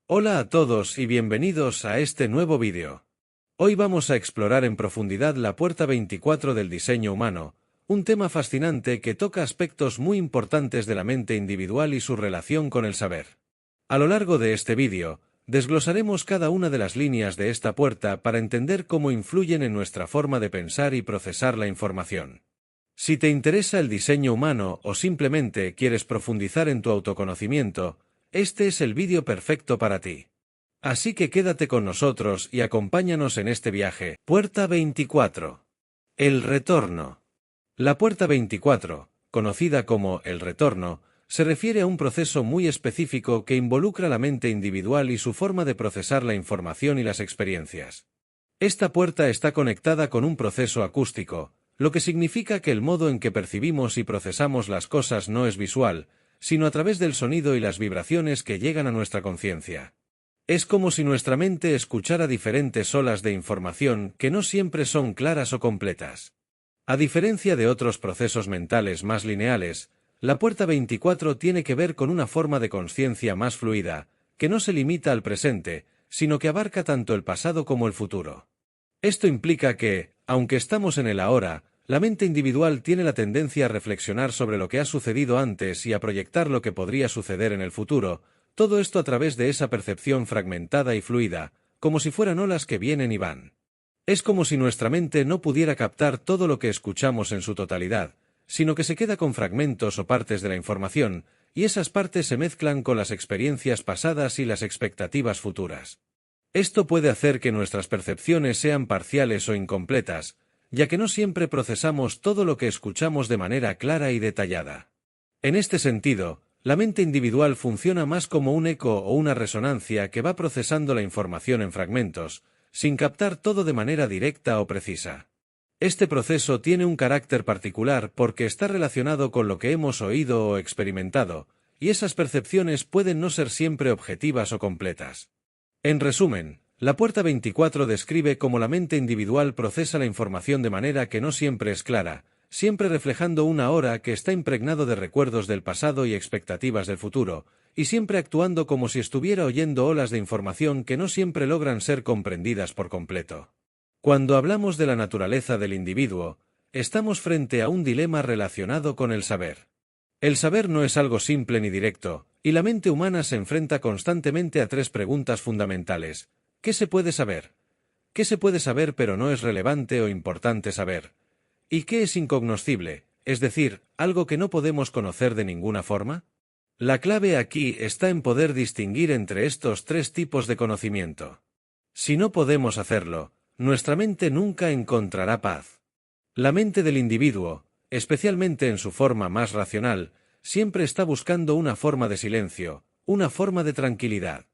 Hola a todos y bienvenidos a este nuevo vídeo. Hoy vamos a explorar en profundidad la puerta 24 del diseño humano, un tema fascinante que toca aspectos muy importantes de la mente individual y su relación con el saber. A lo largo de este vídeo, desglosaremos cada una de las líneas de esta puerta para entender cómo influyen en nuestra forma de pensar y procesar la información. Si te interesa el diseño humano o simplemente quieres profundizar en tu autoconocimiento, este es el vídeo perfecto para ti. Así que quédate con nosotros y acompáñanos en este viaje. Puerta 24. El retorno. La puerta 24, conocida como el retorno, se refiere a un proceso muy específico que involucra la mente individual y su forma de procesar la información y las experiencias. Esta puerta está conectada con un proceso acústico, lo que significa que el modo en que percibimos y procesamos las cosas no es visual, sino a través del sonido y las vibraciones que llegan a nuestra conciencia. Es como si nuestra mente escuchara diferentes olas de información que no siempre son claras o completas. A diferencia de otros procesos mentales más lineales, la puerta 24 tiene que ver con una forma de conciencia más fluida, que no se limita al presente, sino que abarca tanto el pasado como el futuro. Esto implica que, aunque estamos en el ahora, la mente individual tiene la tendencia a reflexionar sobre lo que ha sucedido antes y a proyectar lo que podría suceder en el futuro, todo esto a través de esa percepción fragmentada y fluida, como si fueran olas que vienen y van. Es como si nuestra mente no pudiera captar todo lo que escuchamos en su totalidad, sino que se queda con fragmentos o partes de la información, y esas partes se mezclan con las experiencias pasadas y las expectativas futuras. Esto puede hacer que nuestras percepciones sean parciales o incompletas, ya que no siempre procesamos todo lo que escuchamos de manera clara y detallada. En este sentido, la mente individual funciona más como un eco o una resonancia que va procesando la información en fragmentos, sin captar todo de manera directa o precisa. Este proceso tiene un carácter particular porque está relacionado con lo que hemos oído o experimentado, y esas percepciones pueden no ser siempre objetivas o completas. En resumen, la puerta 24 describe cómo la mente individual procesa la información de manera que no siempre es clara, siempre reflejando una hora que está impregnado de recuerdos del pasado y expectativas del futuro, y siempre actuando como si estuviera oyendo olas de información que no siempre logran ser comprendidas por completo. Cuando hablamos de la naturaleza del individuo, estamos frente a un dilema relacionado con el saber. El saber no es algo simple ni directo, y la mente humana se enfrenta constantemente a tres preguntas fundamentales. ¿Qué se puede saber? ¿Qué se puede saber pero no es relevante o importante saber? ¿Y qué es incognoscible, es decir, algo que no podemos conocer de ninguna forma? La clave aquí está en poder distinguir entre estos tres tipos de conocimiento. Si no podemos hacerlo, nuestra mente nunca encontrará paz. La mente del individuo, especialmente en su forma más racional, siempre está buscando una forma de silencio, una forma de tranquilidad.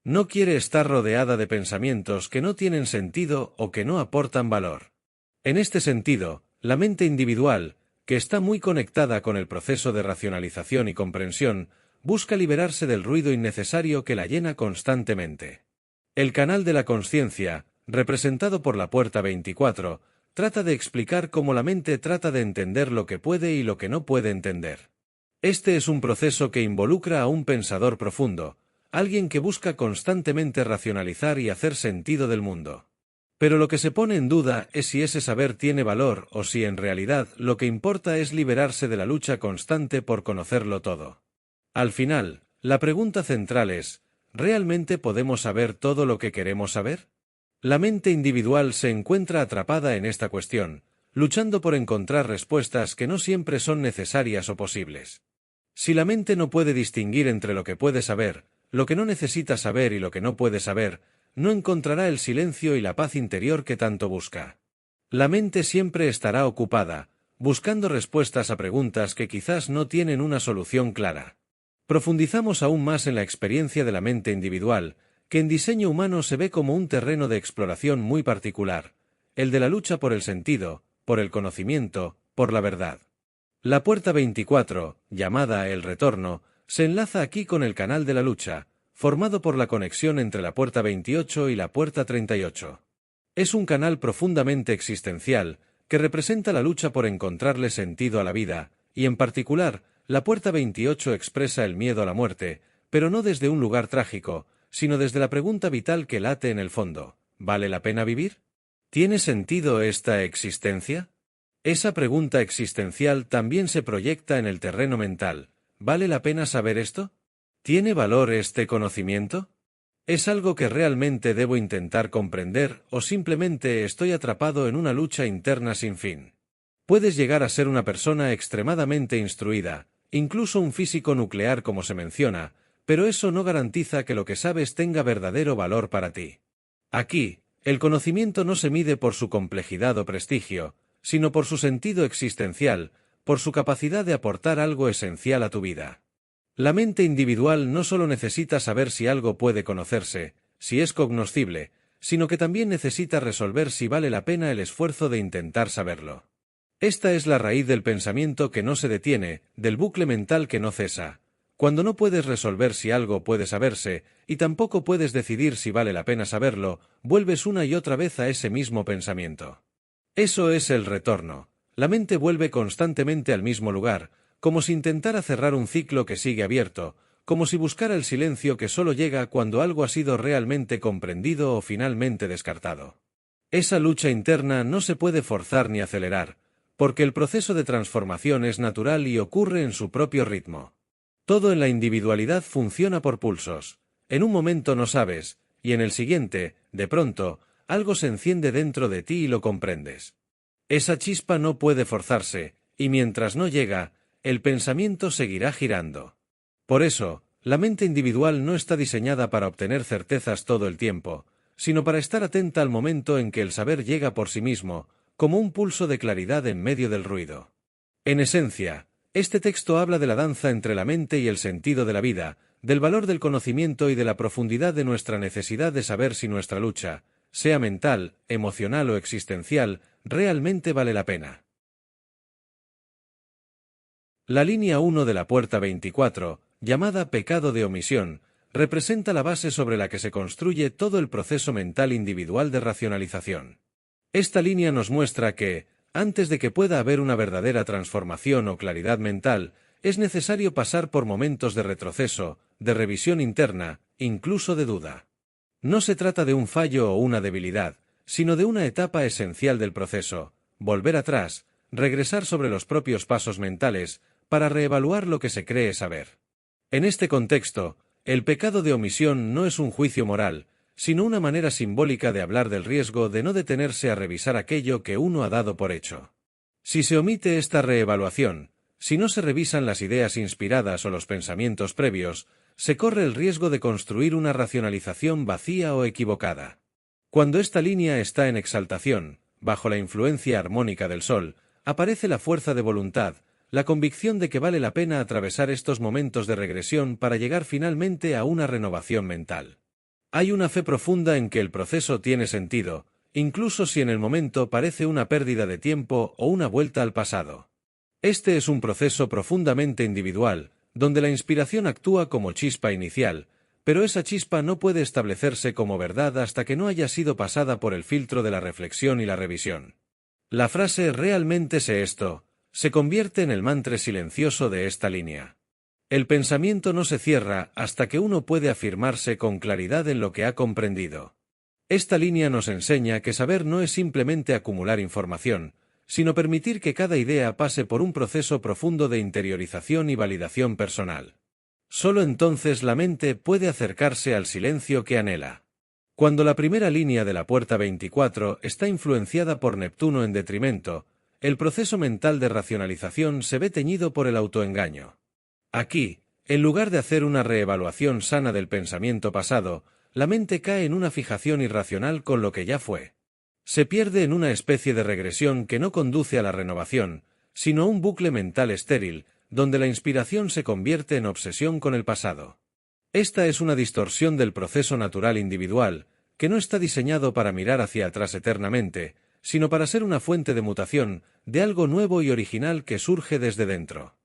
No quiere estar rodeada de pensamientos que no tienen sentido o que no aportan valor. En este sentido, la mente individual, que está muy conectada con el proceso de racionalización y comprensión, busca liberarse del ruido innecesario que la llena constantemente. El canal de la consciencia, representado por la puerta 24, trata de explicar cómo la mente trata de entender lo que puede y lo que no puede entender. Este es un proceso que involucra a un pensador profundo, alguien que busca constantemente racionalizar y hacer sentido del mundo. Pero lo que se pone en duda es si ese saber tiene valor o si en realidad lo que importa es liberarse de la lucha constante por conocerlo todo. Al final, la pregunta central es, ¿realmente podemos saber todo lo que queremos saber? La mente individual se encuentra atrapada en esta cuestión, luchando por encontrar respuestas que no siempre son necesarias o posibles. Si la mente no puede distinguir entre lo que puede saber, lo que no necesita saber y lo que no puede saber, no encontrará el silencio y la paz interior que tanto busca. La mente siempre estará ocupada, buscando respuestas a preguntas que quizás no tienen una solución clara. Profundizamos aún más en la experiencia de la mente individual, que en diseño humano se ve como un terreno de exploración muy particular, el de la lucha por el sentido, por el conocimiento, por la verdad. La puerta 24, llamada el retorno, se enlaza aquí con el canal de la lucha, formado por la conexión entre la puerta 28 y la puerta 38. Es un canal profundamente existencial, que representa la lucha por encontrarle sentido a la vida, y en particular, la puerta 28 expresa el miedo a la muerte, pero no desde un lugar trágico, sino desde la pregunta vital que late en el fondo: ¿vale la pena vivir? ¿Tiene sentido esta existencia? Esa pregunta existencial también se proyecta en el terreno mental. ¿Vale la pena saber esto? ¿Tiene valor este conocimiento? ¿Es algo que realmente debo intentar comprender o simplemente estoy atrapado en una lucha interna sin fin? Puedes llegar a ser una persona extremadamente instruida, incluso un físico nuclear como se menciona, pero eso no garantiza que lo que sabes tenga verdadero valor para ti. Aquí, el conocimiento no se mide por su complejidad o prestigio, sino por su sentido existencial, por su capacidad de aportar algo esencial a tu vida. La mente individual no solo necesita saber si algo puede conocerse, si es cognoscible, sino que también necesita resolver si vale la pena el esfuerzo de intentar saberlo. Esta es la raíz del pensamiento que no se detiene, del bucle mental que no cesa. Cuando no puedes resolver si algo puede saberse, y tampoco puedes decidir si vale la pena saberlo, vuelves una y otra vez a ese mismo pensamiento. Eso es el retorno. La mente vuelve constantemente al mismo lugar, como si intentara cerrar un ciclo que sigue abierto, como si buscara el silencio que solo llega cuando algo ha sido realmente comprendido o finalmente descartado. Esa lucha interna no se puede forzar ni acelerar, porque el proceso de transformación es natural y ocurre en su propio ritmo. Todo en la individualidad funciona por pulsos. En un momento no sabes, y en el siguiente, de pronto, algo se enciende dentro de ti y lo comprendes. Esa chispa no puede forzarse, y mientras no llega, el pensamiento seguirá girando. Por eso, la mente individual no está diseñada para obtener certezas todo el tiempo, sino para estar atenta al momento en que el saber llega por sí mismo, como un pulso de claridad en medio del ruido. En esencia, este texto habla de la danza entre la mente y el sentido de la vida, del valor del conocimiento y de la profundidad de nuestra necesidad de saber si nuestra lucha, sea mental, emocional o existencial, realmente vale la pena. La línea 1 de la puerta 24, llamada pecado de omisión, representa la base sobre la que se construye todo el proceso mental individual de racionalización. Esta línea nos muestra que, antes de que pueda haber una verdadera transformación o claridad mental, es necesario pasar por momentos de retroceso, de revisión interna, incluso de duda. No se trata de un fallo o una debilidad, sino de una etapa esencial del proceso: volver atrás, regresar sobre los propios pasos mentales, para reevaluar lo que se cree saber. En este contexto, el pecado de omisión no es un juicio moral, sino una manera simbólica de hablar del riesgo de no detenerse a revisar aquello que uno ha dado por hecho. Si se omite esta reevaluación, si no se revisan las ideas inspiradas o los pensamientos previos, se corre el riesgo de construir una racionalización vacía o equivocada. Cuando esta línea está en exaltación, bajo la influencia armónica del sol, aparece la fuerza de voluntad, la convicción de que vale la pena atravesar estos momentos de regresión para llegar finalmente a una renovación mental. Hay una fe profunda en que el proceso tiene sentido, incluso si en el momento parece una pérdida de tiempo o una vuelta al pasado. Este es un proceso profundamente individual, donde la inspiración actúa como chispa inicial, pero esa chispa no puede establecerse como verdad hasta que no haya sido pasada por el filtro de la reflexión y la revisión. La frase «realmente sé esto» se convierte en el mantra silencioso de esta línea. El pensamiento no se cierra hasta que uno puede afirmarse con claridad en lo que ha comprendido. Esta línea nos enseña que saber no es simplemente acumular información, sino permitir que cada idea pase por un proceso profundo de interiorización y validación personal. Solo entonces la mente puede acercarse al silencio que anhela. Cuando la primera línea de la puerta 24 está influenciada por Neptuno en detrimento, el proceso mental de racionalización se ve teñido por el autoengaño. Aquí, en lugar de hacer una reevaluación sana del pensamiento pasado, la mente cae en una fijación irracional con lo que ya fue. Se pierde en una especie de regresión que no conduce a la renovación, sino a un bucle mental estéril, donde la inspiración se convierte en obsesión con el pasado. Esta es una distorsión del proceso natural individual, que no está diseñado para mirar hacia atrás eternamente, sino para ser una fuente de mutación, de algo nuevo y original que surge desde dentro.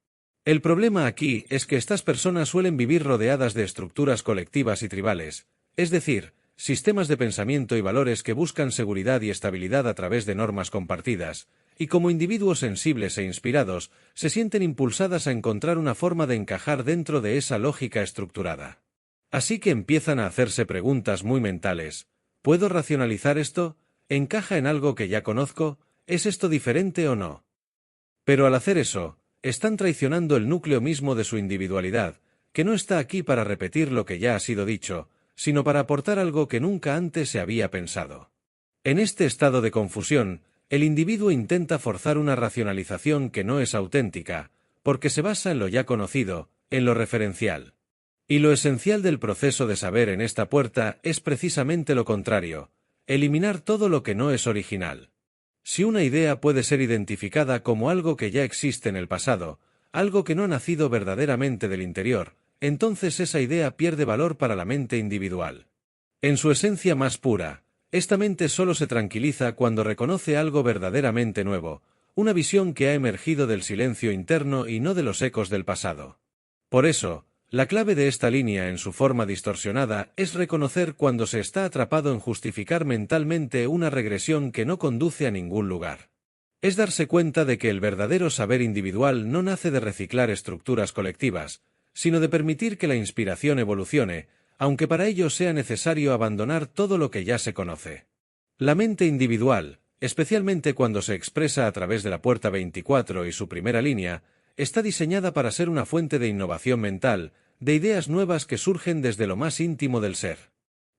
El problema aquí es que estas personas suelen vivir rodeadas de estructuras colectivas y tribales, es decir, sistemas de pensamiento y valores que buscan seguridad y estabilidad a través de normas compartidas, y como individuos sensibles e inspirados, se sienten impulsadas a encontrar una forma de encajar dentro de esa lógica estructurada. Así que empiezan a hacerse preguntas muy mentales. ¿Puedo racionalizar esto? ¿Encaja en algo que ya conozco? ¿Es esto diferente o no? Pero al hacer eso, están traicionando el núcleo mismo de su individualidad, que no está aquí para repetir lo que ya ha sido dicho, sino para aportar algo que nunca antes se había pensado. En este estado de confusión, el individuo intenta forzar una racionalización que no es auténtica, porque se basa en lo ya conocido, en lo referencial. Y lo esencial del proceso de saber en esta puerta es precisamente lo contrario, eliminar todo lo que no es original. Si una idea puede ser identificada como algo que ya existe en el pasado, algo que no ha nacido verdaderamente del interior, entonces esa idea pierde valor para la mente individual. En su esencia más pura, esta mente solo se tranquiliza cuando reconoce algo verdaderamente nuevo, una visión que ha emergido del silencio interno y no de los ecos del pasado. Por eso, la clave de esta línea en su forma distorsionada es reconocer cuando se está atrapado en justificar mentalmente una regresión que no conduce a ningún lugar. Es darse cuenta de que el verdadero saber individual no nace de reciclar estructuras colectivas, sino de permitir que la inspiración evolucione, aunque para ello sea necesario abandonar todo lo que ya se conoce. La mente individual, especialmente cuando se expresa a través de la puerta 24 y su primera línea, está diseñada para ser una fuente de innovación mental, de ideas nuevas que surgen desde lo más íntimo del ser.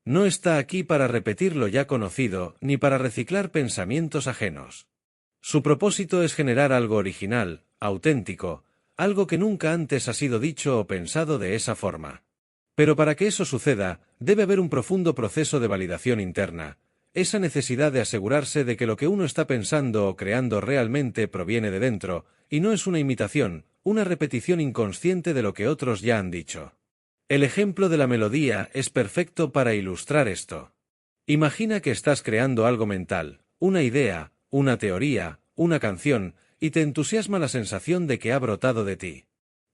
No está aquí para repetir lo ya conocido, ni para reciclar pensamientos ajenos. Su propósito es generar algo original, auténtico, algo que nunca antes ha sido dicho o pensado de esa forma. Pero para que eso suceda, debe haber un profundo proceso de validación interna, esa necesidad de asegurarse de que lo que uno está pensando o creando realmente proviene de dentro, y no es una imitación, una repetición inconsciente de lo que otros ya han dicho. El ejemplo de la melodía es perfecto para ilustrar esto. Imagina que estás creando algo mental, una idea, una teoría, una canción, y te entusiasma la sensación de que ha brotado de ti.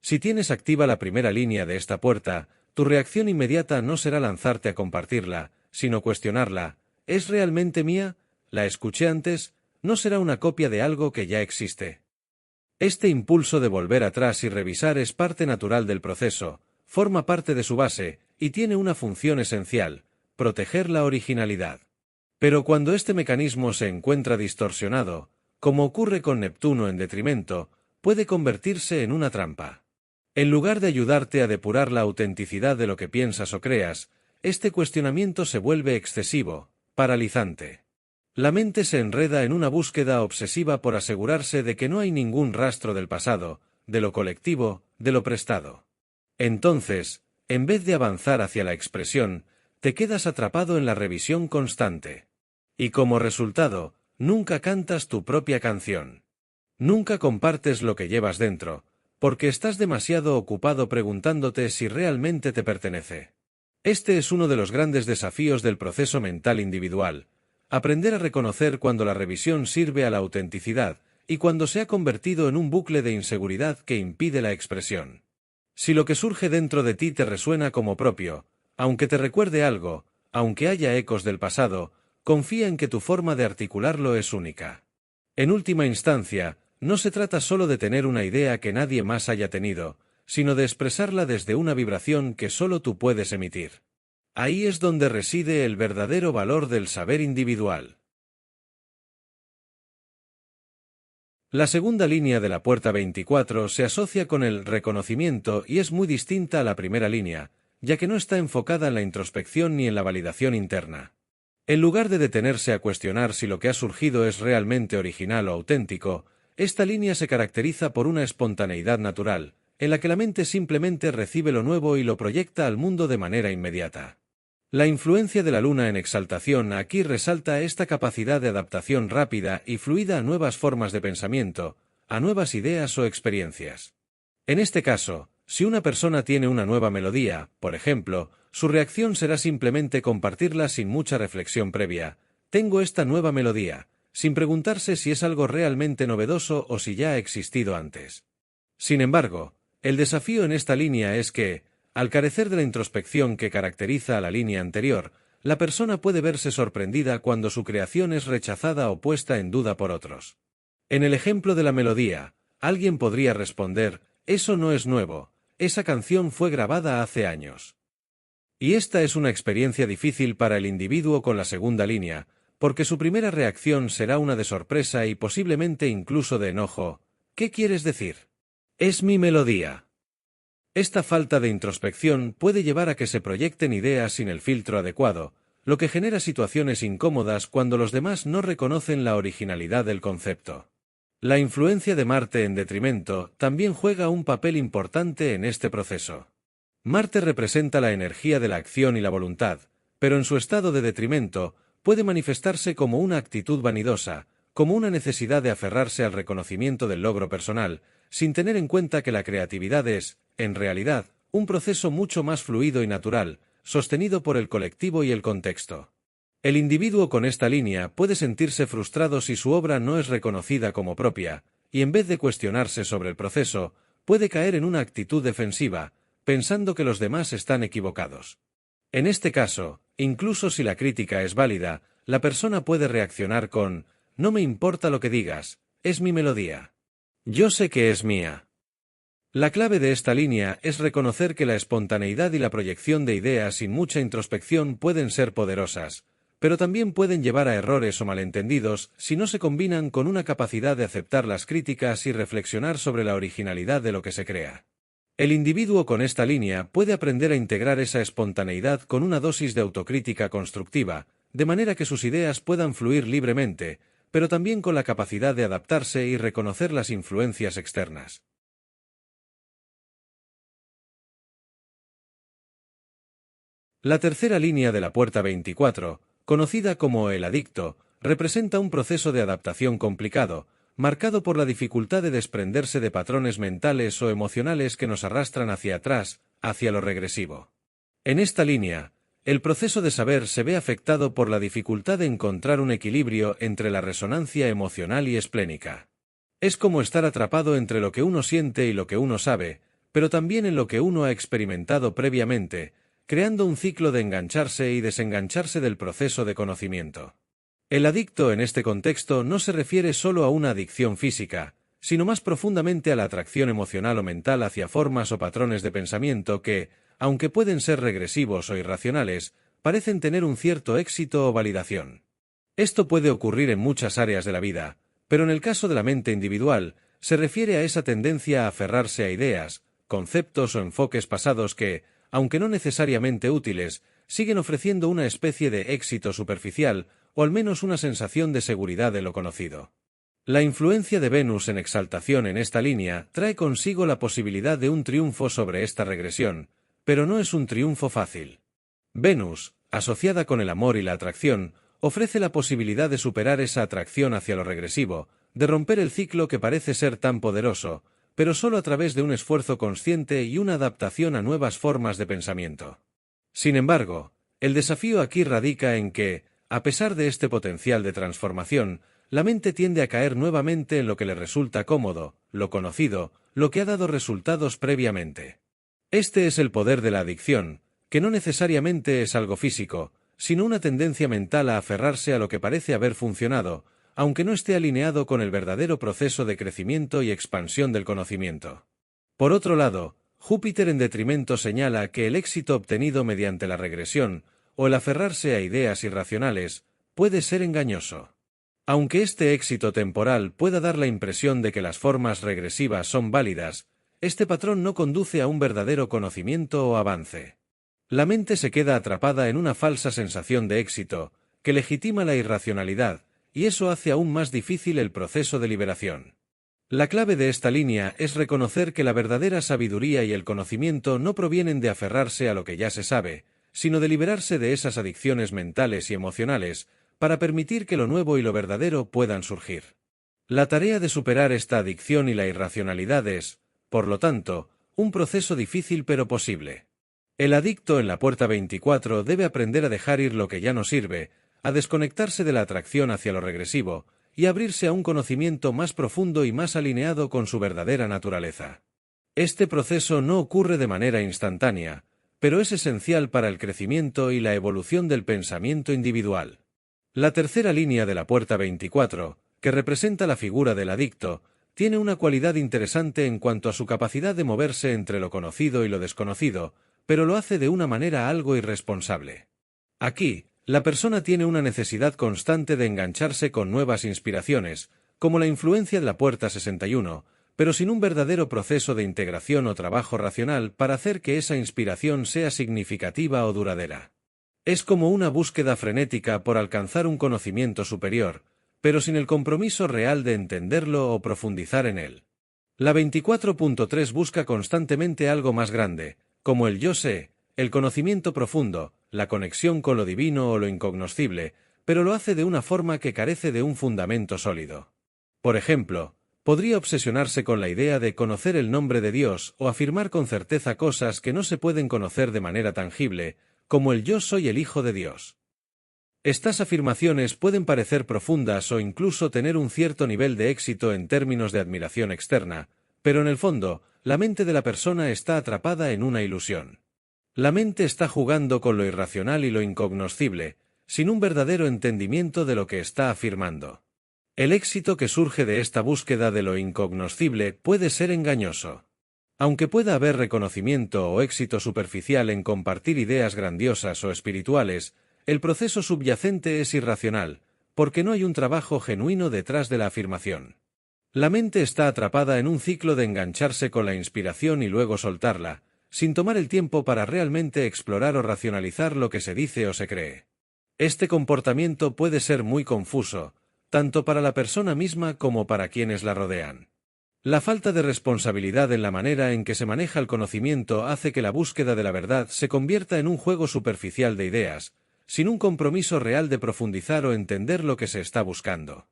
Si tienes activa la primera línea de esta puerta, tu reacción inmediata no será lanzarte a compartirla, sino cuestionarla. ¿Es realmente mía? ¿La escuché antes? ¿No será una copia de algo que ya existe? Este impulso de volver atrás y revisar es parte natural del proceso, forma parte de su base, y tiene una función esencial: proteger la originalidad. Pero cuando este mecanismo se encuentra distorsionado, como ocurre con Neptuno en detrimento, puede convertirse en una trampa. En lugar de ayudarte a depurar la autenticidad de lo que piensas o creas, este cuestionamiento se vuelve excesivo, paralizante. La mente se enreda en una búsqueda obsesiva por asegurarse de que no hay ningún rastro del pasado, de lo colectivo, de lo prestado. Entonces, en vez de avanzar hacia la expresión, te quedas atrapado en la revisión constante. Y como resultado, nunca cantas tu propia canción. Nunca compartes lo que llevas dentro, porque estás demasiado ocupado preguntándote si realmente te pertenece. Este es uno de los grandes desafíos del proceso mental individual: aprender a reconocer cuando la revisión sirve a la autenticidad y cuando se ha convertido en un bucle de inseguridad que impide la expresión. Si lo que surge dentro de ti te resuena como propio, aunque te recuerde algo, aunque haya ecos del pasado, confía en que tu forma de articularlo es única. En última instancia, no se trata solo de tener una idea que nadie más haya tenido, sino de expresarla desde una vibración que solo tú puedes emitir. Ahí es donde reside el verdadero valor del saber individual. La segunda línea de la puerta 24 se asocia con el reconocimiento y es muy distinta a la primera línea, ya que no está enfocada en la introspección ni en la validación interna. En lugar de detenerse a cuestionar si lo que ha surgido es realmente original o auténtico, esta línea se caracteriza por una espontaneidad natural, en la que la mente simplemente recibe lo nuevo y lo proyecta al mundo de manera inmediata. La influencia de la luna en exaltación aquí resalta esta capacidad de adaptación rápida y fluida a nuevas formas de pensamiento, a nuevas ideas o experiencias. En este caso, si una persona tiene una nueva melodía, por ejemplo, su reacción será simplemente compartirla sin mucha reflexión previa: tengo esta nueva melodía, sin preguntarse si es algo realmente novedoso o si ya ha existido antes. Sin embargo, el desafío en esta línea es que, al carecer de la introspección que caracteriza a la línea anterior, la persona puede verse sorprendida cuando su creación es rechazada o puesta en duda por otros. En el ejemplo de la melodía, alguien podría responder: eso no es nuevo, esa canción fue grabada hace años. Y esta es una experiencia difícil para el individuo con la segunda línea, porque su primera reacción será una de sorpresa y posiblemente incluso de enojo. ¿Qué quieres decir? Es mi melodía. Esta falta de introspección puede llevar a que se proyecten ideas sin el filtro adecuado, lo que genera situaciones incómodas cuando los demás no reconocen la originalidad del concepto. La influencia de Marte en detrimento también juega un papel importante en este proceso. Marte representa la energía de la acción y la voluntad, pero en su estado de detrimento puede manifestarse como una actitud vanidosa, como una necesidad de aferrarse al reconocimiento del logro personal, sin tener en cuenta que la creatividad es, en realidad, un proceso mucho más fluido y natural, sostenido por el colectivo y el contexto. El individuo con esta línea puede sentirse frustrado si su obra no es reconocida como propia, y en vez de cuestionarse sobre el proceso, puede caer en una actitud defensiva, pensando que los demás están equivocados. En este caso, incluso si la crítica es válida, la persona puede reaccionar con: no me importa lo que digas, es mi melodía. Yo sé que es mía. La clave de esta línea es reconocer que la espontaneidad y la proyección de ideas sin mucha introspección pueden ser poderosas, pero también pueden llevar a errores o malentendidos si no se combinan con una capacidad de aceptar las críticas y reflexionar sobre la originalidad de lo que se crea. El individuo con esta línea puede aprender a integrar esa espontaneidad con una dosis de autocrítica constructiva, de manera que sus ideas puedan fluir libremente, pero también con la capacidad de adaptarse y reconocer las influencias externas. La tercera línea de la puerta 24, conocida como el adicto, representa un proceso de adaptación complicado, marcado por la dificultad de desprenderse de patrones mentales o emocionales que nos arrastran hacia atrás, hacia lo regresivo. En esta línea, el proceso de saber se ve afectado por la dificultad de encontrar un equilibrio entre la resonancia emocional y esplénica. Es como estar atrapado entre lo que uno siente y lo que uno sabe, pero también en lo que uno ha experimentado previamente, creando un ciclo de engancharse y desengancharse del proceso de conocimiento. El adicto en este contexto no se refiere solo a una adicción física, sino más profundamente a la atracción emocional o mental hacia formas o patrones de pensamiento que, aunque pueden ser regresivos o irracionales, parecen tener un cierto éxito o validación. Esto puede ocurrir en muchas áreas de la vida, pero en el caso de la mente individual, se refiere a esa tendencia a aferrarse a ideas, conceptos o enfoques pasados que, aunque no necesariamente útiles, siguen ofreciendo una especie de éxito superficial o al menos una sensación de seguridad de lo conocido. La influencia de Venus en exaltación en esta línea trae consigo la posibilidad de un triunfo sobre esta regresión, pero no es un triunfo fácil. Venus, asociada con el amor y la atracción, ofrece la posibilidad de superar esa atracción hacia lo regresivo, de romper el ciclo que parece ser tan poderoso, pero solo a través de un esfuerzo consciente y una adaptación a nuevas formas de pensamiento. Sin embargo, el desafío aquí radica en que, a pesar de este potencial de transformación, la mente tiende a caer nuevamente en lo que le resulta cómodo, lo conocido, lo que ha dado resultados previamente. Este es el poder de la adicción, que no necesariamente es algo físico, sino una tendencia mental a aferrarse a lo que parece haber funcionado, aunque no esté alineado con el verdadero proceso de crecimiento y expansión del conocimiento. Por otro lado, Júpiter en detrimento señala que el éxito obtenido mediante la regresión, o el aferrarse a ideas irracionales, puede ser engañoso. Aunque este éxito temporal pueda dar la impresión de que las formas regresivas son válidas, este patrón no conduce a un verdadero conocimiento o avance. La mente se queda atrapada en una falsa sensación de éxito, que legitima la irracionalidad, y eso hace aún más difícil el proceso de liberación. La clave de esta línea es reconocer que la verdadera sabiduría y el conocimiento no provienen de aferrarse a lo que ya se sabe, sino de liberarse de esas adicciones mentales y emocionales, para permitir que lo nuevo y lo verdadero puedan surgir. La tarea de superar esta adicción y la irracionalidad es, por lo tanto, un proceso difícil pero posible. El adicto en la puerta 24 debe aprender a dejar ir lo que ya no sirve, a desconectarse de la atracción hacia lo regresivo, y abrirse a un conocimiento más profundo y más alineado con su verdadera naturaleza. Este proceso no ocurre de manera instantánea, pero es esencial para el crecimiento y la evolución del pensamiento individual. La tercera línea de la puerta 24, que representa la figura del adicto, tiene una cualidad interesante en cuanto a su capacidad de moverse entre lo conocido y lo desconocido, pero lo hace de una manera algo irresponsable. Aquí, la persona tiene una necesidad constante de engancharse con nuevas inspiraciones, como la influencia de la Puerta 61, pero sin un verdadero proceso de integración o trabajo racional para hacer que esa inspiración sea significativa o duradera. Es como una búsqueda frenética por alcanzar un conocimiento superior, pero sin el compromiso real de entenderlo o profundizar en él. La 24.3 busca constantemente algo más grande, como el yo sé, el conocimiento profundo, la conexión con lo divino o lo incognoscible, pero lo hace de una forma que carece de un fundamento sólido. Por ejemplo, podría obsesionarse con la idea de conocer el nombre de Dios o afirmar con certeza cosas que no se pueden conocer de manera tangible, como el yo soy el Hijo de Dios. Estas afirmaciones pueden parecer profundas o incluso tener un cierto nivel de éxito en términos de admiración externa, pero en el fondo, la mente de la persona está atrapada en una ilusión. La mente está jugando con lo irracional y lo incognoscible, sin un verdadero entendimiento de lo que está afirmando. El éxito que surge de esta búsqueda de lo incognoscible puede ser engañoso. Aunque pueda haber reconocimiento o éxito superficial en compartir ideas grandiosas o espirituales, el proceso subyacente es irracional, porque no hay un trabajo genuino detrás de la afirmación. La mente está atrapada en un ciclo de engancharse con la inspiración y luego soltarla, sin tomar el tiempo para realmente explorar o racionalizar lo que se dice o se cree. Este comportamiento puede ser muy confuso, tanto para la persona misma como para quienes la rodean. La falta de responsabilidad en la manera en que se maneja el conocimiento hace que la búsqueda de la verdad se convierta en un juego superficial de ideas, sin un compromiso real de profundizar o entender lo que se está buscando.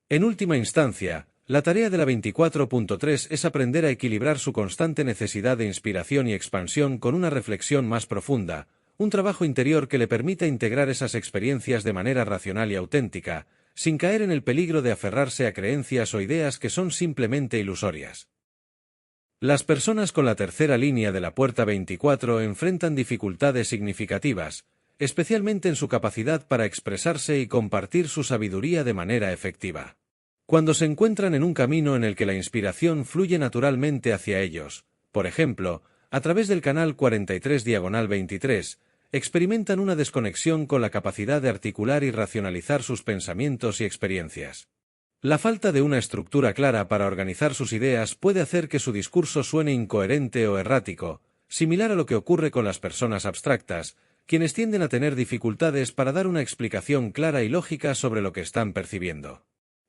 En última instancia, la tarea de la 24.3 es aprender a equilibrar su constante necesidad de inspiración y expansión con una reflexión más profunda, un trabajo interior que le permita integrar esas experiencias de manera racional y auténtica, sin caer en el peligro de aferrarse a creencias o ideas que son simplemente ilusorias. Las personas con la tercera línea de la puerta 24 enfrentan dificultades significativas, especialmente en su capacidad para expresarse y compartir su sabiduría de manera efectiva. Cuando se encuentran en un camino en el que la inspiración fluye naturalmente hacia ellos, por ejemplo, a través del canal 43/23, experimentan una desconexión con la capacidad de articular y racionalizar sus pensamientos y experiencias. La falta de una estructura clara para organizar sus ideas puede hacer que su discurso suene incoherente o errático, similar a lo que ocurre con las personas abstractas, quienes tienden a tener dificultades para dar una explicación clara y lógica sobre lo que están percibiendo.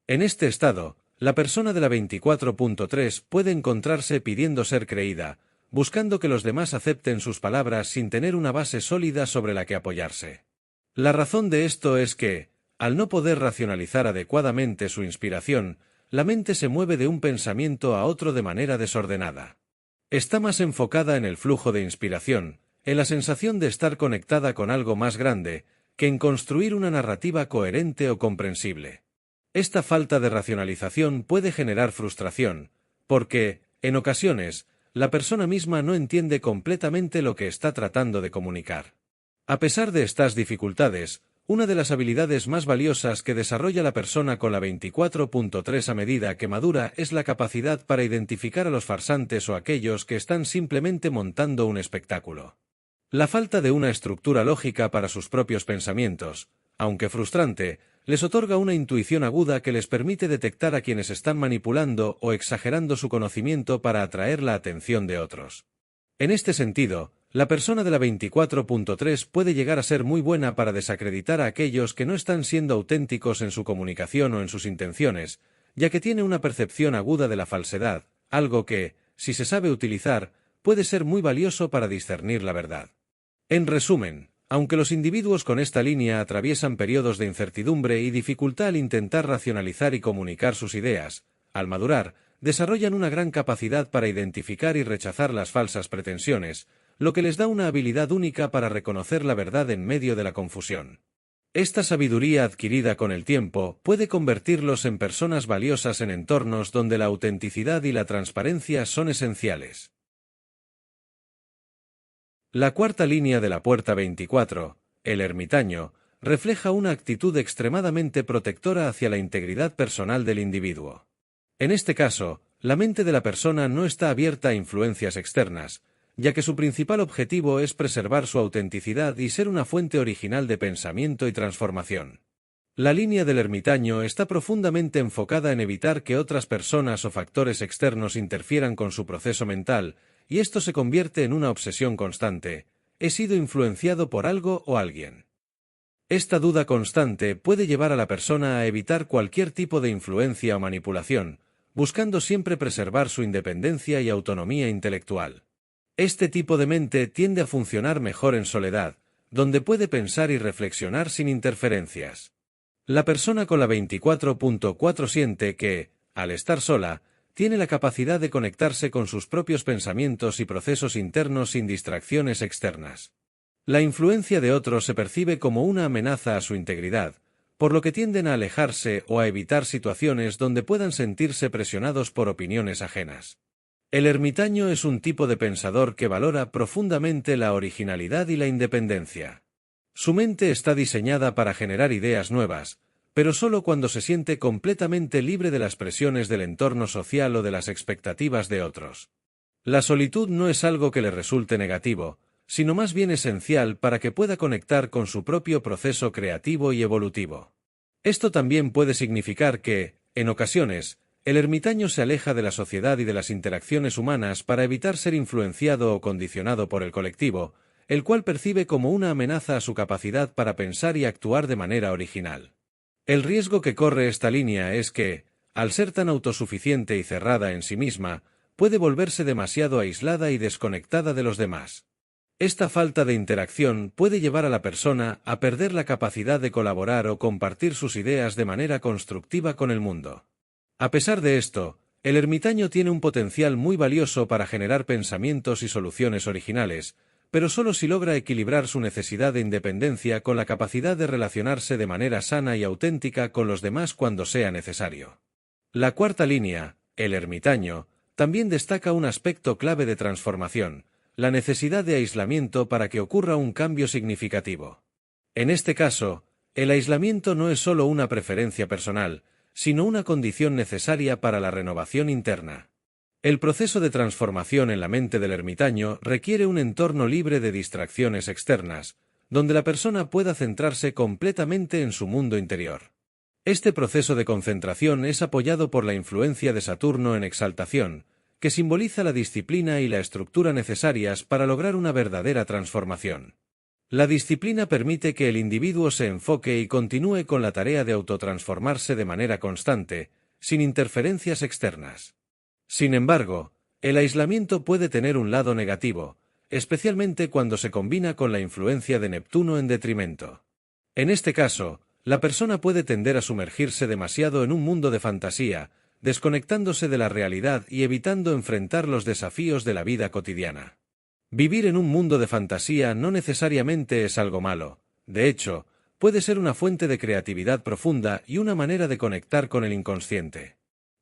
En este estado, la persona de la 24.3 puede encontrarse pidiendo ser creída, buscando que los demás acepten sus palabras sin tener una base sólida sobre la que apoyarse. La razón de esto es que, al no poder racionalizar adecuadamente su inspiración, la mente se mueve de un pensamiento a otro de manera desordenada. Está más enfocada en el flujo de inspiración, en la sensación de estar conectada con algo más grande, que en construir una narrativa coherente o comprensible. Esta falta de racionalización puede generar frustración, porque, en ocasiones, la persona misma no entiende completamente lo que está tratando de comunicar. A pesar de estas dificultades, una de las habilidades más valiosas que desarrolla la persona con la 24.3 a medida que madura es la capacidad para identificar a los farsantes o aquellos que están simplemente montando un espectáculo. La falta de una estructura lógica para sus propios pensamientos, aunque frustrante, les otorga una intuición aguda que les permite detectar a quienes están manipulando o exagerando su conocimiento para atraer la atención de otros. En este sentido, la persona de la 24.3 puede llegar a ser muy buena para desacreditar a aquellos que no están siendo auténticos en su comunicación o en sus intenciones, ya que tiene una percepción aguda de la falsedad, algo que, si se sabe utilizar, puede ser muy valioso para discernir la verdad. En resumen, aunque los individuos con esta línea atraviesan periodos de incertidumbre y dificultad al intentar racionalizar y comunicar sus ideas, al madurar, desarrollan una gran capacidad para identificar y rechazar las falsas pretensiones, lo que les da una habilidad única para reconocer la verdad en medio de la confusión. Esta sabiduría adquirida con el tiempo puede convertirlos en personas valiosas en entornos donde la autenticidad y la transparencia son esenciales. La cuarta línea de la puerta 24, el ermitaño, refleja una actitud extremadamente protectora hacia la integridad personal del individuo. En este caso, la mente de la persona no está abierta a influencias externas, ya que su principal objetivo es preservar su autenticidad y ser una fuente original de pensamiento y transformación. La línea del ermitaño está profundamente enfocada en evitar que otras personas o factores externos interfieran con su proceso mental, y esto se convierte en una obsesión constante. ¿He sido influenciado por algo o alguien? Esta duda constante puede llevar a la persona a evitar cualquier tipo de influencia o manipulación, buscando siempre preservar su independencia y autonomía intelectual. Este tipo de mente tiende a funcionar mejor en soledad, donde puede pensar y reflexionar sin interferencias. La persona con la 24.4 siente que, al estar sola, tiene la capacidad de conectarse con sus propios pensamientos y procesos internos sin distracciones externas. La influencia de otros se percibe como una amenaza a su integridad, por lo que tienden a alejarse o a evitar situaciones donde puedan sentirse presionados por opiniones ajenas. El ermitaño es un tipo de pensador que valora profundamente la originalidad y la independencia. Su mente está diseñada para generar ideas nuevas, pero solo cuando se siente completamente libre de las presiones del entorno social o de las expectativas de otros. La solitud no es algo que le resulte negativo, sino más bien esencial para que pueda conectar con su propio proceso creativo y evolutivo. Esto también puede significar que, en ocasiones, el ermitaño se aleja de la sociedad y de las interacciones humanas para evitar ser influenciado o condicionado por el colectivo, el cual percibe como una amenaza a su capacidad para pensar y actuar de manera original. El riesgo que corre esta línea es que, al ser tan autosuficiente y cerrada en sí misma, puede volverse demasiado aislada y desconectada de los demás. Esta falta de interacción puede llevar a la persona a perder la capacidad de colaborar o compartir sus ideas de manera constructiva con el mundo. A pesar de esto, el ermitaño tiene un potencial muy valioso para generar pensamientos y soluciones originales, pero solo si logra equilibrar su necesidad de independencia con la capacidad de relacionarse de manera sana y auténtica con los demás cuando sea necesario. La cuarta línea, el ermitaño, también destaca un aspecto clave de transformación, la necesidad de aislamiento para que ocurra un cambio significativo. En este caso, el aislamiento no es solo una preferencia personal, sino una condición necesaria para la renovación interna. El proceso de transformación en la mente del ermitaño requiere un entorno libre de distracciones externas, donde la persona pueda centrarse completamente en su mundo interior. Este proceso de concentración es apoyado por la influencia de Saturno en exaltación, que simboliza la disciplina y la estructura necesarias para lograr una verdadera transformación. La disciplina permite que el individuo se enfoque y continúe con la tarea de autotransformarse de manera constante, sin interferencias externas. Sin embargo, el aislamiento puede tener un lado negativo, especialmente cuando se combina con la influencia de Neptuno en detrimento. En este caso, la persona puede tender a sumergirse demasiado en un mundo de fantasía, desconectándose de la realidad y evitando enfrentar los desafíos de la vida cotidiana. Vivir en un mundo de fantasía no necesariamente es algo malo, de hecho, puede ser una fuente de creatividad profunda y una manera de conectar con el inconsciente.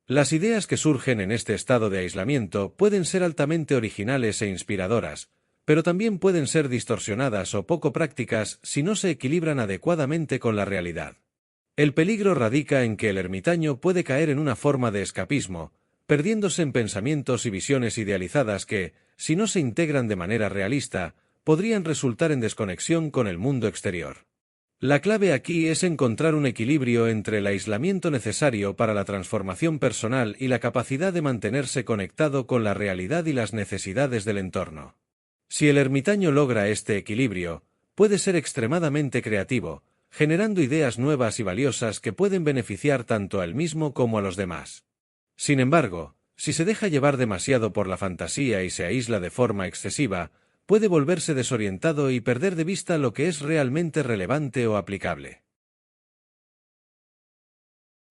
Las ideas que surgen en este estado de aislamiento pueden ser altamente originales e inspiradoras, pero también pueden ser distorsionadas o poco prácticas si no se equilibran adecuadamente con la realidad. El peligro radica en que el ermitaño puede caer en una forma de escapismo, perdiéndose en pensamientos y visiones idealizadas que, si no se integran de manera realista, podrían resultar en desconexión con el mundo exterior. La clave aquí es encontrar un equilibrio entre el aislamiento necesario para la transformación personal y la capacidad de mantenerse conectado con la realidad y las necesidades del entorno. Si el ermitaño logra este equilibrio, puede ser extremadamente creativo, generando ideas nuevas y valiosas que pueden beneficiar tanto a él mismo como a los demás. Sin embargo, si se deja llevar demasiado por la fantasía y se aísla de forma excesiva, puede volverse desorientado y perder de vista lo que es realmente relevante o aplicable.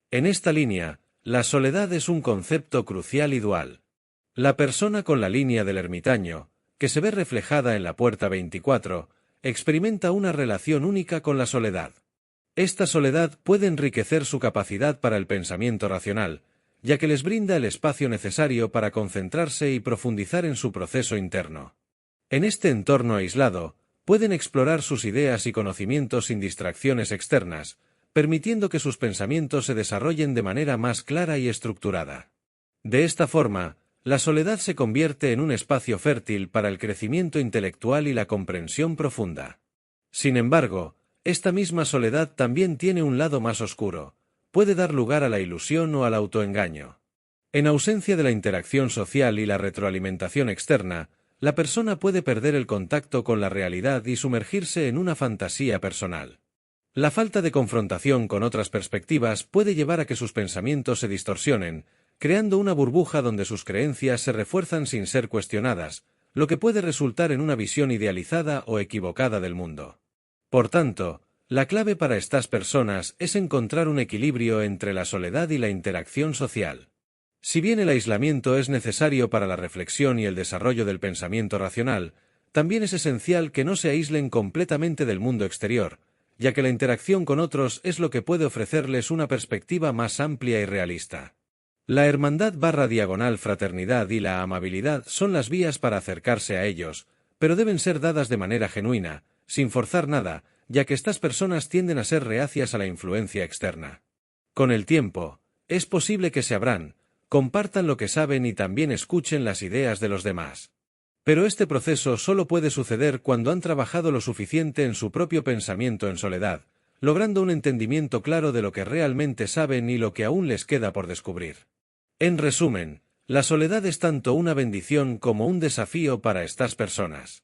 En esta línea, la soledad es un concepto crucial y dual. La persona con la línea del ermitaño, que se ve reflejada en la puerta 24, experimenta una relación única con la soledad. Esta soledad puede enriquecer su capacidad para el pensamiento racional, ya que les brinda el espacio necesario para concentrarse y profundizar en su proceso interno. En este entorno aislado, pueden explorar sus ideas y conocimientos sin distracciones externas, permitiendo que sus pensamientos se desarrollen de manera más clara y estructurada. De esta forma, la soledad se convierte en un espacio fértil para el crecimiento intelectual y la comprensión profunda. Sin embargo, esta misma soledad también tiene un lado más oscuro, puede dar lugar a la ilusión o al autoengaño. En ausencia de la interacción social y la retroalimentación externa, la persona puede perder el contacto con la realidad y sumergirse en una fantasía personal. La falta de confrontación con otras perspectivas puede llevar a que sus pensamientos se distorsionen, creando una burbuja donde sus creencias se refuerzan sin ser cuestionadas, lo que puede resultar en una visión idealizada o equivocada del mundo. Por tanto, la clave para estas personas es encontrar un equilibrio entre la soledad y la interacción social. Si bien el aislamiento es necesario para la reflexión y el desarrollo del pensamiento racional, también es esencial que no se aíslen completamente del mundo exterior, ya que la interacción con otros es lo que puede ofrecerles una perspectiva más amplia y realista. La hermandad/fraternidad y la amabilidad son las vías para acercarse a ellos, pero deben ser dadas de manera genuina, sin forzar nada, ya que estas personas tienden a ser reacias a la influencia externa. Con el tiempo, es posible que se abran, compartan lo que saben y también escuchen las ideas de los demás. Pero este proceso solo puede suceder cuando han trabajado lo suficiente en su propio pensamiento en soledad, logrando un entendimiento claro de lo que realmente saben y lo que aún les queda por descubrir. En resumen, la soledad es tanto una bendición como un desafío para estas personas.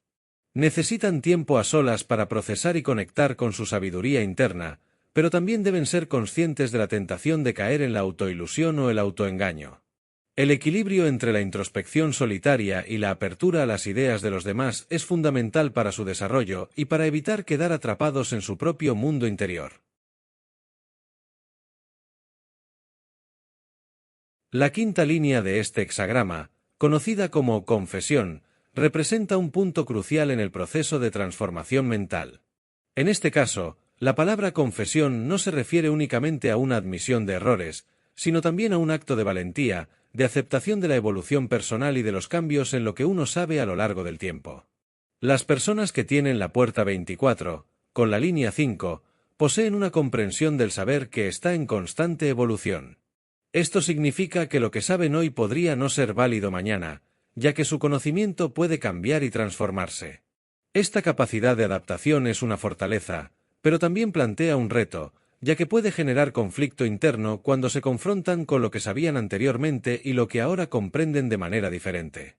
Necesitan tiempo a solas para procesar y conectar con su sabiduría interna, pero también deben ser conscientes de la tentación de caer en la autoilusión o el autoengaño. El equilibrio entre la introspección solitaria y la apertura a las ideas de los demás es fundamental para su desarrollo y para evitar quedar atrapados en su propio mundo interior. La quinta línea de este hexagrama, conocida como confesión, representa un punto crucial en el proceso de transformación mental. En este caso, la palabra confesión no se refiere únicamente a una admisión de errores, sino también a un acto de valentía, de aceptación de la evolución personal y de los cambios en lo que uno sabe a lo largo del tiempo. Las personas que tienen la puerta 24, con la línea 5, poseen una comprensión del saber que está en constante evolución. Esto significa que lo que saben hoy podría no ser válido mañana, ya que su conocimiento puede cambiar y transformarse. Esta capacidad de adaptación es una fortaleza, pero también plantea un reto, ya que puede generar conflicto interno cuando se confrontan con lo que sabían anteriormente y lo que ahora comprenden de manera diferente.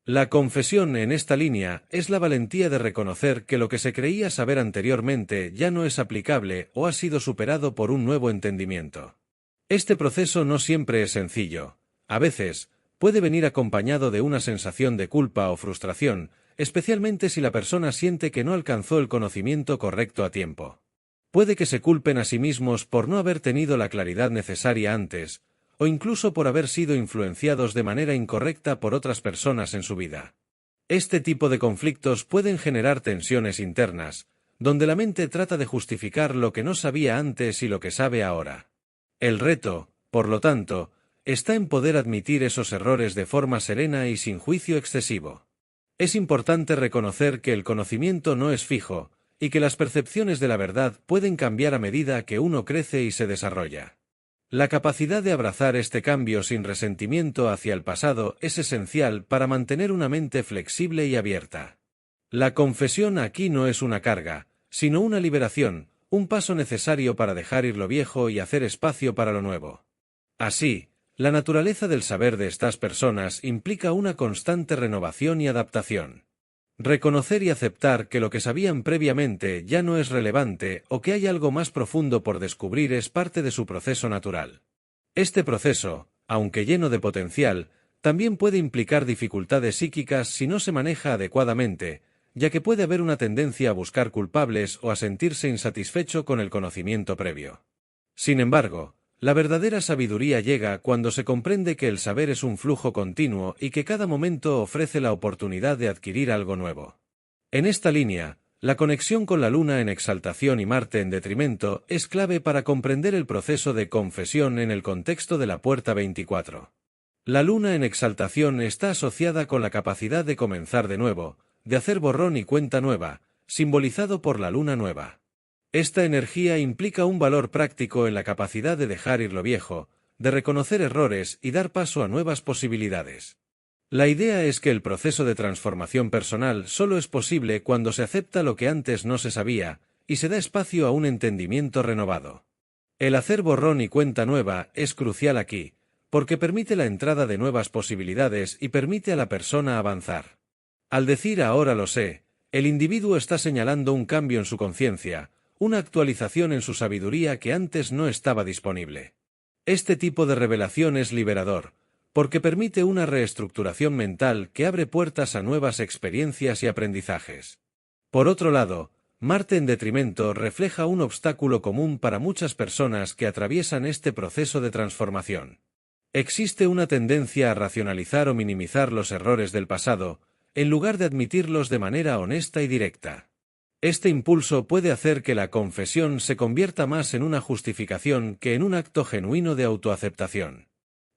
La confesión en esta línea es la valentía de reconocer que lo que se creía saber anteriormente ya no es aplicable o ha sido superado por un nuevo entendimiento. Este proceso no siempre es sencillo. A veces, puede venir acompañado de una sensación de culpa o frustración, especialmente si la persona siente que no alcanzó el conocimiento correcto a tiempo. Puede que se culpen a sí mismos por no haber tenido la claridad necesaria antes, o incluso por haber sido influenciados de manera incorrecta por otras personas en su vida. Este tipo de conflictos pueden generar tensiones internas, donde la mente trata de justificar lo que no sabía antes y lo que sabe ahora. El reto, por lo tanto, está en poder admitir esos errores de forma serena y sin juicio excesivo. Es importante reconocer que el conocimiento no es fijo, y que las percepciones de la verdad pueden cambiar a medida que uno crece y se desarrolla. La capacidad de abrazar este cambio sin resentimiento hacia el pasado es esencial para mantener una mente flexible y abierta. La confesión aquí no es una carga, sino una liberación, un paso necesario para dejar ir lo viejo y hacer espacio para lo nuevo. Así, la naturaleza del saber de estas personas implica una constante renovación y adaptación. Reconocer y aceptar que lo que sabían previamente ya no es relevante o que hay algo más profundo por descubrir es parte de su proceso natural. Este proceso, aunque lleno de potencial, también puede implicar dificultades psíquicas si no se maneja adecuadamente, ya que puede haber una tendencia a buscar culpables o a sentirse insatisfecho con el conocimiento previo. Sin embargo, la verdadera sabiduría llega cuando se comprende que el saber es un flujo continuo y que cada momento ofrece la oportunidad de adquirir algo nuevo. En esta línea, la conexión con la Luna en exaltación y Marte en detrimento es clave para comprender el proceso de confesión en el contexto de la puerta 24. La Luna en exaltación está asociada con la capacidad de comenzar de nuevo, de hacer borrón y cuenta nueva, simbolizado por la Luna nueva. Esta energía implica un valor práctico en la capacidad de dejar ir lo viejo, de reconocer errores y dar paso a nuevas posibilidades. La idea es que el proceso de transformación personal solo es posible cuando se acepta lo que antes no se sabía, y se da espacio a un entendimiento renovado. El hacer borrón y cuenta nueva es crucial aquí, porque permite la entrada de nuevas posibilidades y permite a la persona avanzar. Al decir ahora lo sé, el individuo está señalando un cambio en su conciencia, una actualización en su sabiduría que antes no estaba disponible. Este tipo de revelación es liberador, porque permite una reestructuración mental que abre puertas a nuevas experiencias y aprendizajes. Por otro lado, Marte en detrimento refleja un obstáculo común para muchas personas que atraviesan este proceso de transformación. Existe una tendencia a racionalizar o minimizar los errores del pasado, en lugar de admitirlos de manera honesta y directa. Este impulso puede hacer que la confesión se convierta más en una justificación que en un acto genuino de autoaceptación.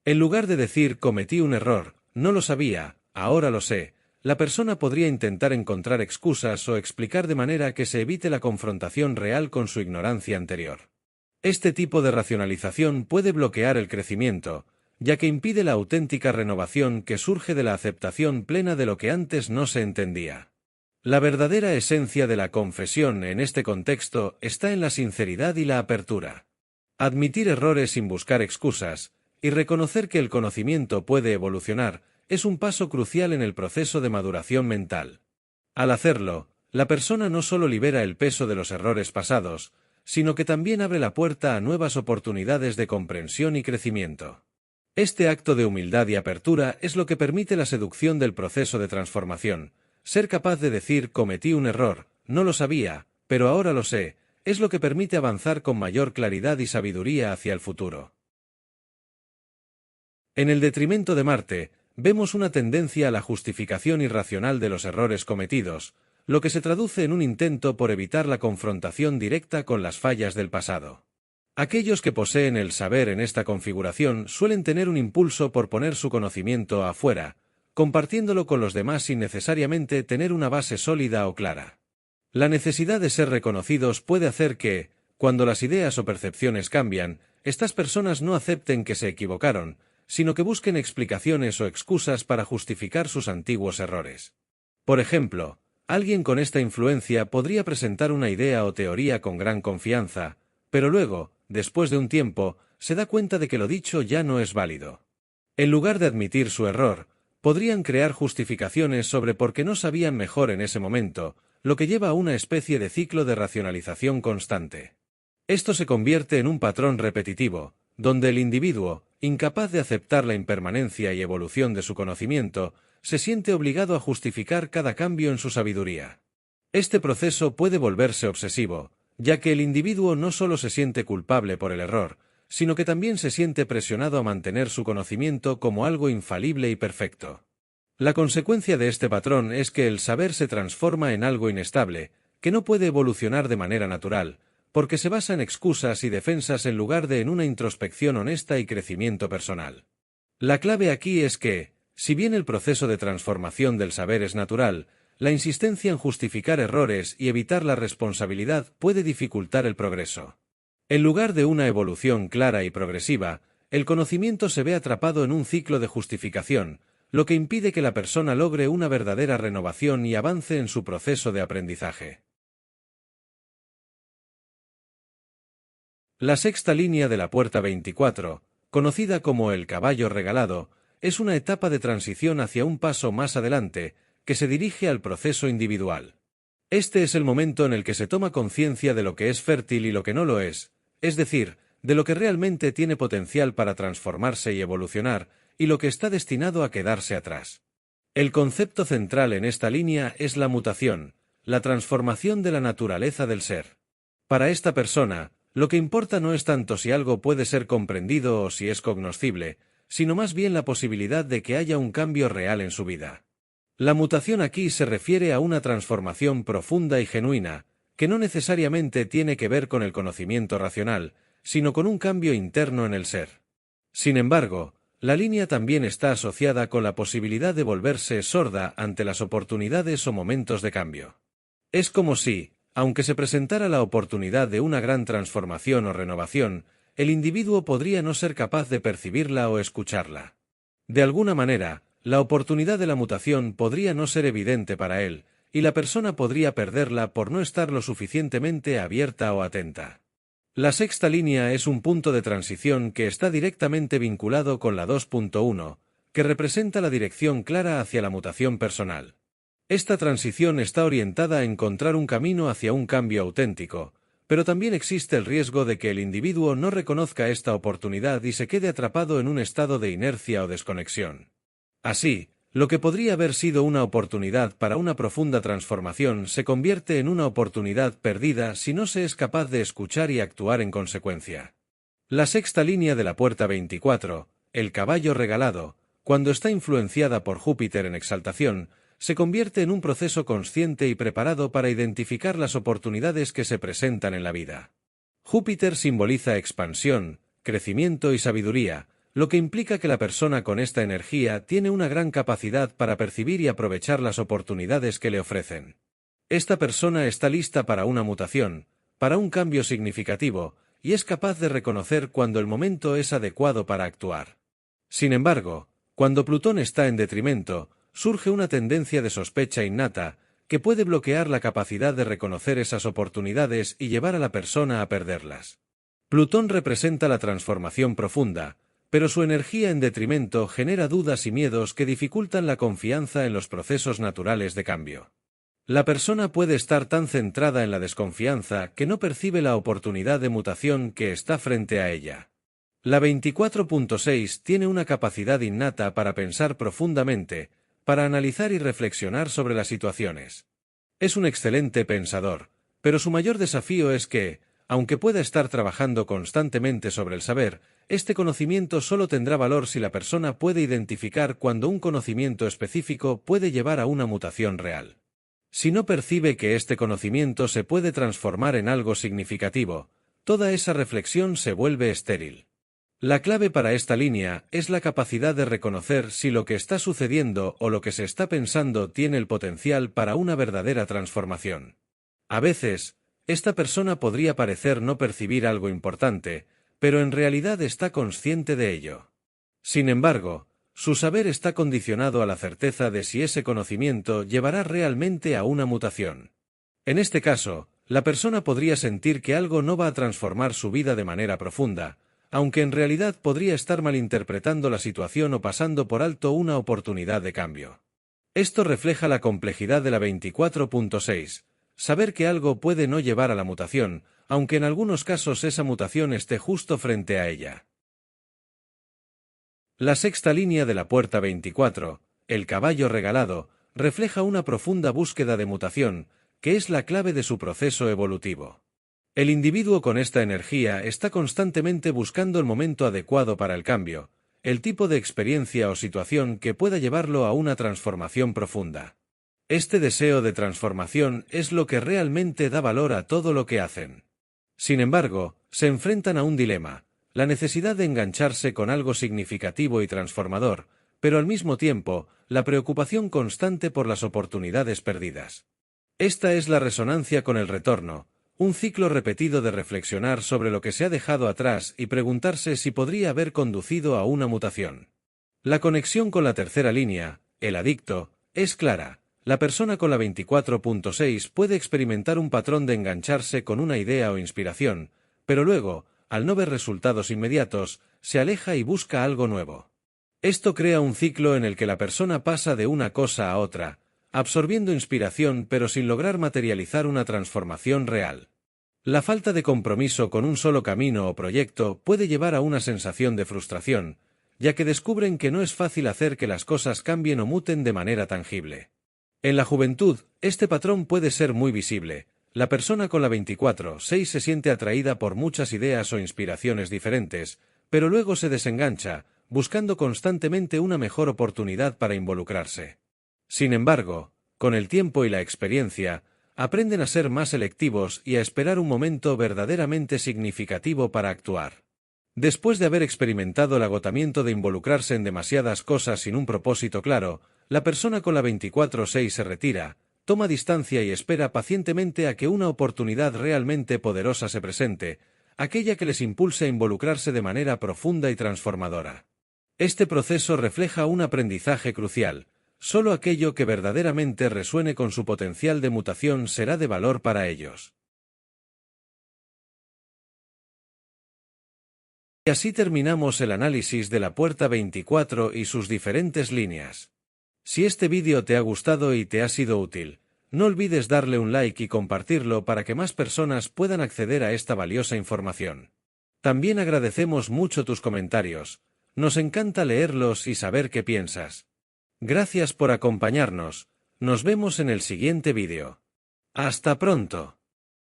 En lugar de decir cometí un error, no lo sabía, ahora lo sé, la persona podría intentar encontrar excusas o explicar de manera que se evite la confrontación real con su ignorancia anterior. Este tipo de racionalización puede bloquear el crecimiento, ya que impide la auténtica renovación que surge de la aceptación plena de lo que antes no se entendía. La verdadera esencia de la confesión en este contexto está en la sinceridad y la apertura. Admitir errores sin buscar excusas, y reconocer que el conocimiento puede evolucionar, es un paso crucial en el proceso de maduración mental. Al hacerlo, la persona no solo libera el peso de los errores pasados, sino que también abre la puerta a nuevas oportunidades de comprensión y crecimiento. Este acto de humildad y apertura es lo que permite la seducción del proceso de transformación. Ser capaz de decir cometí un error, no lo sabía, pero ahora lo sé, es lo que permite avanzar con mayor claridad y sabiduría hacia el futuro. En el detrimento de Marte, vemos una tendencia a la justificación irracional de los errores cometidos, lo que se traduce en un intento por evitar la confrontación directa con las fallas del pasado. Aquellos que poseen el saber en esta configuración suelen tener un impulso por poner su conocimiento afuera, compartiéndolo con los demás sin necesariamente tener una base sólida o clara. La necesidad de ser reconocidos puede hacer que, cuando las ideas o percepciones cambian, estas personas no acepten que se equivocaron, sino que busquen explicaciones o excusas para justificar sus antiguos errores. Por ejemplo, alguien con esta influencia podría presentar una idea o teoría con gran confianza, pero luego, después de un tiempo, se da cuenta de que lo dicho ya no es válido. En lugar de admitir su error, podrían crear justificaciones sobre por qué no sabían mejor en ese momento, lo que lleva a una especie de ciclo de racionalización constante. Esto se convierte en un patrón repetitivo, donde el individuo, incapaz de aceptar la impermanencia y evolución de su conocimiento, se siente obligado a justificar cada cambio en su sabiduría. Este proceso puede volverse obsesivo, ya que el individuo no solo se siente culpable por el error, sino que también se siente presionado a mantener su conocimiento como algo infalible y perfecto. La consecuencia de este patrón es que el saber se transforma en algo inestable, que no puede evolucionar de manera natural, porque se basa en excusas y defensas en lugar de en una introspección honesta y crecimiento personal. La clave aquí es que, si bien el proceso de transformación del saber es natural, la insistencia en justificar errores y evitar la responsabilidad puede dificultar el progreso. En lugar de una evolución clara y progresiva, el conocimiento se ve atrapado en un ciclo de justificación, lo que impide que la persona logre una verdadera renovación y avance en su proceso de aprendizaje. La sexta línea de la puerta 24, conocida como el caballo regalado, es una etapa de transición hacia un paso más adelante, que se dirige al proceso individual. Este es el momento en el que se toma conciencia de lo que es fértil y lo que no lo es decir, de lo que realmente tiene potencial para transformarse y evolucionar, y lo que está destinado a quedarse atrás. El concepto central en esta línea es la mutación, la transformación de la naturaleza del ser. Para esta persona, lo que importa no es tanto si algo puede ser comprendido o si es cognoscible, sino más bien la posibilidad de que haya un cambio real en su vida. La mutación aquí se refiere a una transformación profunda y genuina, que no necesariamente tiene que ver con el conocimiento racional, sino con un cambio interno en el ser. Sin embargo, la línea también está asociada con la posibilidad de volverse sorda ante las oportunidades o momentos de cambio. Es como si, aunque se presentara la oportunidad de una gran transformación o renovación, el individuo podría no ser capaz de percibirla o escucharla. De alguna manera, La oportunidad de la mutación podría no ser evidente para él, y la persona podría perderla por no estar lo suficientemente abierta o atenta. La sexta línea es un punto de transición que está directamente vinculado con la 2.1, que representa la dirección clara hacia la mutación personal. Esta transición está orientada a encontrar un camino hacia un cambio auténtico, pero también existe el riesgo de que el individuo no reconozca esta oportunidad y se quede atrapado en un estado de inercia o desconexión. Así, lo que podría haber sido una oportunidad para una profunda transformación se convierte en una oportunidad perdida si no se es capaz de escuchar y actuar en consecuencia. La sexta línea de la puerta 24, el caballo regalado, cuando está influenciada por Júpiter en exaltación, se convierte en un proceso consciente y preparado para identificar las oportunidades que se presentan en la vida. Júpiter simboliza expansión, crecimiento y sabiduría, lo que implica que la persona con esta energía tiene una gran capacidad para percibir y aprovechar las oportunidades que le ofrecen. Esta persona está lista para una mutación, para un cambio significativo, y es capaz de reconocer cuando el momento es adecuado para actuar. Sin embargo, cuando Plutón está en detrimento, surge una tendencia de sospecha innata, que puede bloquear la capacidad de reconocer esas oportunidades y llevar a la persona a perderlas. Plutón representa la transformación profunda, pero su energía en detrimento genera dudas y miedos que dificultan la confianza en los procesos naturales de cambio. La persona puede estar tan centrada en la desconfianza que no percibe la oportunidad de mutación que está frente a ella. La 24.6 tiene una capacidad innata para pensar profundamente, para analizar y reflexionar sobre las situaciones. Es un excelente pensador, pero su mayor desafío es que, aunque pueda estar trabajando constantemente sobre el saber, este conocimiento solo tendrá valor si la persona puede identificar cuando un conocimiento específico puede llevar a una mutación real. Si no percibe que este conocimiento se puede transformar en algo significativo, toda esa reflexión se vuelve estéril. La clave para esta línea es la capacidad de reconocer si lo que está sucediendo o lo que se está pensando tiene el potencial para una verdadera transformación. A veces, esta persona podría parecer no percibir algo importante, pero en realidad está consciente de ello. Sin embargo, su saber está condicionado a la certeza de si ese conocimiento llevará realmente a una mutación. En este caso, la persona podría sentir que algo no va a transformar su vida de manera profunda, aunque en realidad podría estar malinterpretando la situación o pasando por alto una oportunidad de cambio. Esto refleja la complejidad de la 24.6. Saber que algo puede no llevar a la mutación, aunque en algunos casos esa mutación esté justo frente a ella. La sexta línea de la puerta 24, el caballo regalado, refleja una profunda búsqueda de mutación, que es la clave de su proceso evolutivo. El individuo con esta energía está constantemente buscando el momento adecuado para el cambio, el tipo de experiencia o situación que pueda llevarlo a una transformación profunda. Este deseo de transformación es lo que realmente da valor a todo lo que hacen. Sin embargo, se enfrentan a un dilema, la necesidad de engancharse con algo significativo y transformador, pero al mismo tiempo, la preocupación constante por las oportunidades perdidas. Esta es la resonancia con el retorno, un ciclo repetido de reflexionar sobre lo que se ha dejado atrás y preguntarse si podría haber conducido a una mutación. La conexión con la tercera línea, el adicto, es clara. La persona con la 24.6 puede experimentar un patrón de engancharse con una idea o inspiración, pero luego, al no ver resultados inmediatos, se aleja y busca algo nuevo. Esto crea un ciclo en el que la persona pasa de una cosa a otra, absorbiendo inspiración pero sin lograr materializar una transformación real. La falta de compromiso con un solo camino o proyecto puede llevar a una sensación de frustración, ya que descubren que no es fácil hacer que las cosas cambien o muten de manera tangible. En la juventud, este patrón puede ser muy visible. La persona con la 24.6 se siente atraída por muchas ideas o inspiraciones diferentes, pero luego se desengancha, buscando constantemente una mejor oportunidad para involucrarse. Sin embargo, con el tiempo y la experiencia, aprenden a ser más selectivos y a esperar un momento verdaderamente significativo para actuar. Después de haber experimentado el agotamiento de involucrarse en demasiadas cosas sin un propósito claro, la persona con la 24.6 se retira, toma distancia y espera pacientemente a que una oportunidad realmente poderosa se presente, aquella que les impulse a involucrarse de manera profunda y transformadora. Este proceso refleja un aprendizaje crucial. Solo aquello que verdaderamente resuene con su potencial de mutación será de valor para ellos. Y así terminamos el análisis de la puerta 24 y sus diferentes líneas. Si este vídeo te ha gustado y te ha sido útil, no olvides darle un like y compartirlo para que más personas puedan acceder a esta valiosa información. También agradecemos mucho tus comentarios. Nos encanta leerlos y saber qué piensas. Gracias por acompañarnos. Nos vemos en el siguiente vídeo. ¡Hasta pronto!